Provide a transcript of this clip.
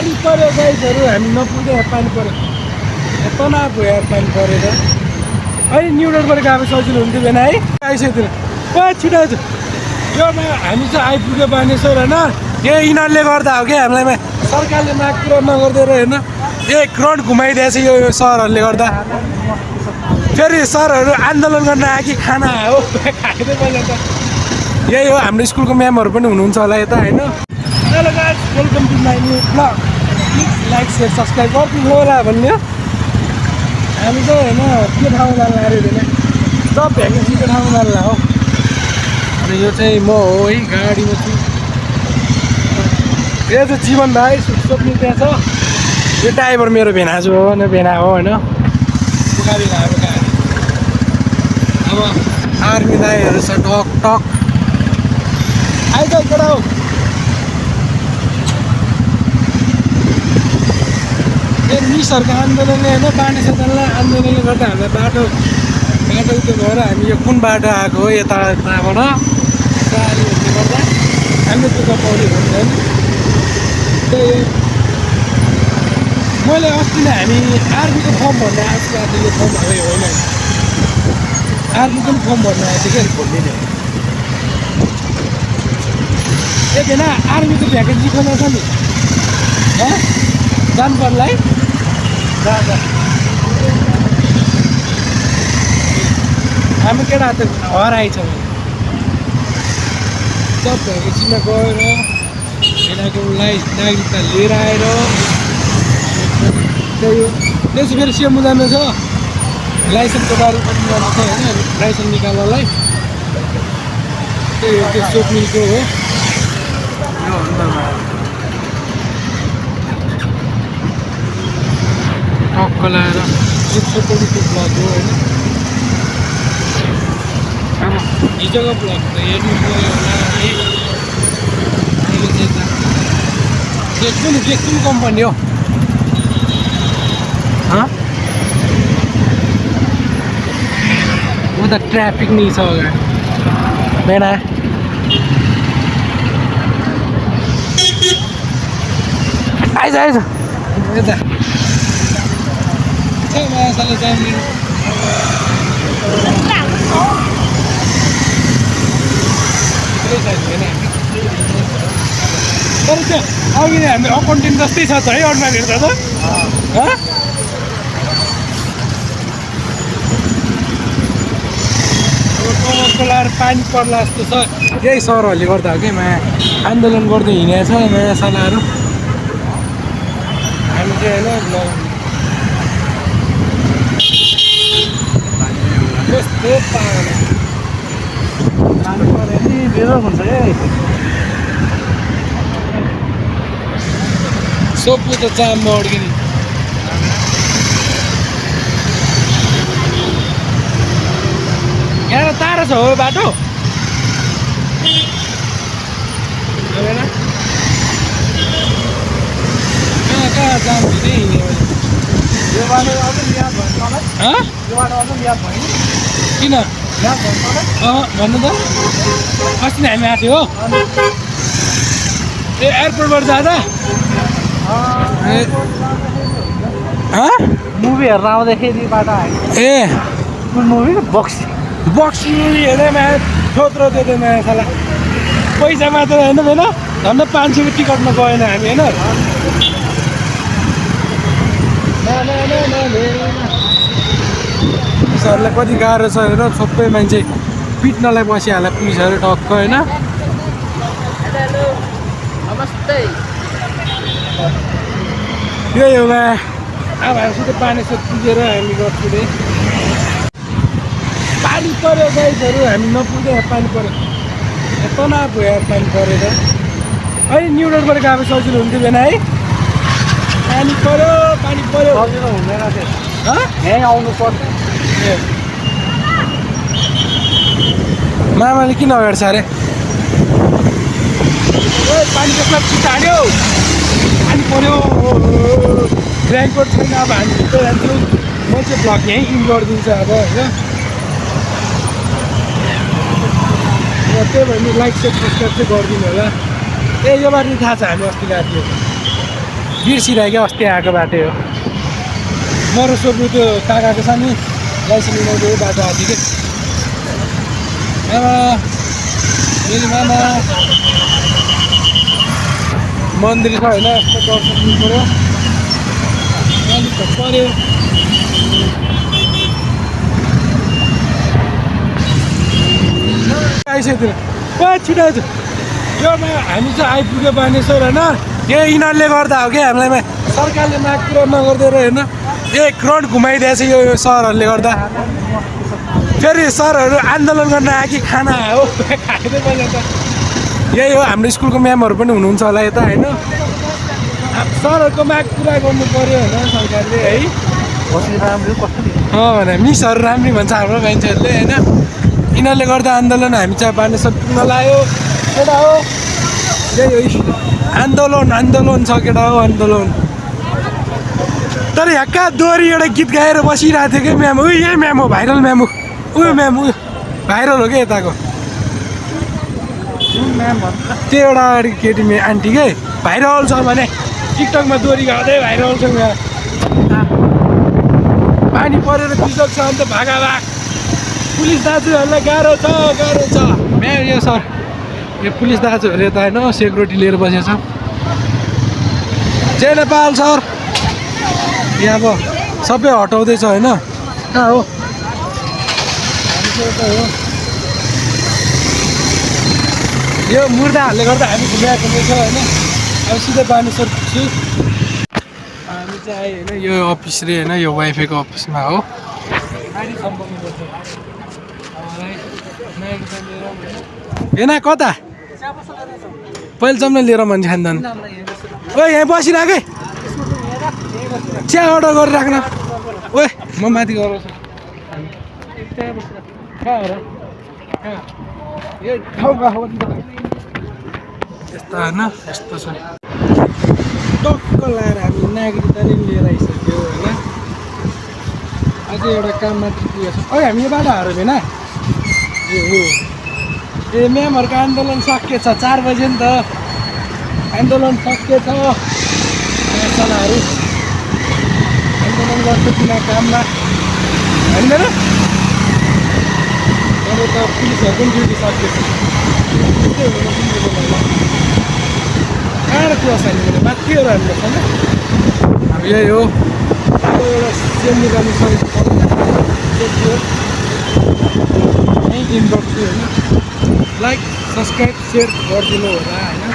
पानी पऱ्यो गाइसहरू हामी नपुग्दै पानी पऱ्यो तनाव भयो यार पानी परेर अहिले न्यु रोडबाट गएको सजिलो हुन्थ्यो बेला है आइसक्यो छिटो आउँछ योमा हामी चाहिँ आइपुग्यो बानेश्वर होइन यो यिनीहरूले गर्दा हो कि हामीलाई सरकारले माग पुरा नगरिदिएर होइन 1 करोड घुमाइदिएछ यो सहरहरूले गर्दा फेरि सरहरू आन्दोलन गर्न आयो कि खाना हो खाइदियो पहिला त यही हो हाम्रो स्कुलको म्यामहरू पनि हुनुहुन्छ होला यता होइन hello guys welcome to my new blog please like share subscribe गरिदिनु होला भन्ने हामी चाहिँ होइन के ठाउँमा जानु अरे होइन सब भ्याकेन्सीको ठाउँमा जानु हो अनि यो चाहिँ म हो है गाडीमा छु यो चाहिँ जीवन भाइ सोध्नु त्यहाँ छ यो ड्राइभर मेरो भेनाजु हो होइन भेना हो होइन गाडी लगाएको गाडी अब आर्मी दाइहरू छ टक टक आइज केटा हो मिसहरूको आन्दोलनले होइन बानेश्वरलाई आन्दोलनले गर्दा हामीलाई बाटो उयो भएर हामी यो कुन बाटो आएको हो यताबाट गाडीहरूले गर्दा हामीले दुःख पाउने हुँदैन त्यही मैले अस्ति नै हामी आर्मीको फर्म भर्न आएको छु आज यो फर्म होइन आर्मीको पनि फर्म भर्न आएको थियो क्या भोलि नै ए बेला आर्मीको भ्याकेन्सी खोला छ नि जानु पर्ला है हामी केटाहरू त हराइछौँ सब भ्याकेन्सीमा गएर यिनीहरूको नागरिकता लिएर आएर त्यही हो त्यसो फेरि सिएम जानु छ लाइसेन्सको बारे पनि गर्नु छ होइन लाइसेन्स निकाल्नलाई त्यही हो त्यो सोकमिलको हो टक्क लगाएर एकचोटि ब्लग हो होइन अब हिजोको ब्लग त हेर्नु पऱ्यो होला है अहिले चाहिँ कुन कम्पनी हो वो त ट्राफिक नै छ अगाडि बेना आइज यता मायासाले जाने तर त्यो अघि नै हामी अकाउन्टिङ जस्तै छ है अनुमान हेर्दा त कमलको लाएर पानी पर्ला जस्तो छ यही सरहरूले गर्दा हो कि माया आन्दोलन गर्दै हिँडेको छ मायासालाहरू हामी चाहिँ होइन कस्तो पानी पऱ्यो नि धेरै हुन्छ है सोपु त चाममा अड्किने यहाँ टाढो छ हो बाटो कहाँ जाम हुँदै हिँड्यो यो बाटो अझै याद भयो मलाई यो बाटो अझै याद भयो किन याद भयो मलाई भन्नु त अस्ति नै हामी आएको थियो हो ए एयरपोर्टबाट जाँदा मुभी हेर्न आउँदाखेरि बाटो आयो ए कुन मुभी बक्सी मुभी हेर्दैमा थोत्रो त्यो नयाँ साला पैसा मात्र होइन होइन झन्डै 500को टिकटमा गएन हामी होइन पुलिसहरूलाई कति गाह्रो छ हेर सबै मान्छे पिट्नलाई बसिहाल्छ पुलिसहरू टक्क होइन यही हो अब हामीसित पानी पुगेर हामी गर्छु रे पानी पऱ्यो गाइसहरू हामी नपुग्दै पानी पऱ्यो तनाव भयो यार पानी परेर अहिले न्यु रोडबाट गएको सजिलो हुन्थ्यो बेला है पानी पऱ्यो सजिलो हुँदैन थियो यहीँ आउनु पर्छ मामाले किन अगाडि छ अरे पानी कसमा छिटाल्यो पानी पऱ्यो रेनकोट छैन अब हामी भित्र जान्छौँ म चाहिँ ब्लग यहीँ इन गरिदिन्छु अब होइन त्यही भएर लाइक सेयर सब्सक्राइब चाहिँ गरिदिनु होला ए यो बारे थाहा छ हामी अस्ति गएको थियो बिर्सिरह्यो क्या अस्ति आएको बाटो हो म र सोब्रु त्यो काकाको छ नि लाइसेन्स लिँदै बाटो आएको थियो कि मामा फेरि मामा मन्दिर छ होइन यस्तो दर्शन दिनु पऱ्यो अलिक त पऱ्यो आइसक्यो छिटो आउँछ यो हामी चाहिँ आइपुग्यो बानेश्वर होइन यो यिनीहरूले गर्दा हो क्या हामीलाई सरकारले माग पुरा नगरिदिएर होइन 1 करोड घुमाइदिएछ यो सहरहरूले गर्दा फेरि सरहरू आन्दोलन गर्न आयो कि खाना हो खाँदै मैले त यही हो हाम्रो स्कुलको म्यामहरू पनि हुनुहुन्छ होला यता होइन सरहरूको माग पुरा गर्नु पऱ्यो होइन सरकारले है भने मिसहरू राम्री भन्छ हाम्रो मान्छेहरूले होइन यिनीहरूले गर्दा आन्दोलन हामी चाहिँ बानेश्वर पुग्न लाग्यो केटा हो यही हो आन्दोलन आन्दोलन छ केटा हो आन्दोलन तर यहाँ कहाँ दोहोरी एउटा गीत गाएर बसिरहेको थियो कि म्याम उयो यही म्याम हो भाइरल म्याम हो उयो म्याम उयो भाइरल हो क्या यताको त्यो एउटा अगाडि केटी आन्टी के भाइरल छ भने टिकटकमा दोहोरी गाउँदै भाइरल छ यहाँ पानी परेर बिजोग छ अन्त भागाभाग पुलिस दाजुहरूलाई गाह्रो छ म्याम यो सर यो पुलिस दाजुहरूले त होइन सेक्युरिटी लिएर बसेको छ जय नेपाल सर यहाँ अब सबै हटाउँदैछ होइन कहाँ हो यो मुर्दाहरूले गर्दा हामी घुमिआएको छ होइन अब सिधै बानेश्वर पुग्छु हामी चाहिँ आयो होइन यो अफिस रे होइन यो वाइफाईको अफिसमा हो हेन कता पहिले जाउँ न लिएर मान्छे खानदान ओ यहाँ बसिरहेकै चिया अर्डर गरेर राख्न ओए म माथि गराउँछु कहाँ हो र ठाउँमा यस्तो होइन यस्तो छ टक्क लगाएर हामी नागरिकता नि लिएर आइसक्यो होइन अझै एउटा काम मात्रै पुगेको छ ओ हामी यो बाटो हार्यो होइन ए म्यामहरूको आन्दोलन सकिएछ 4 बजे नि त आन्दोलन सकिएछ पाठशालाहरू आन्दोलन गर्छ तिनीहरू काममा होइन र अब त पुलिसहरूको पनि ड्युटी सकिएछ कहाँ क्लोज हाल्नु भने माथिहरू हामीलाई छैन अब यही हो अब एउटा सेम निकाल्नु सकेको यहीँ इन्बक्स होइन लाइक सब्सक्राइब सेयर गरिदिनु होला होइन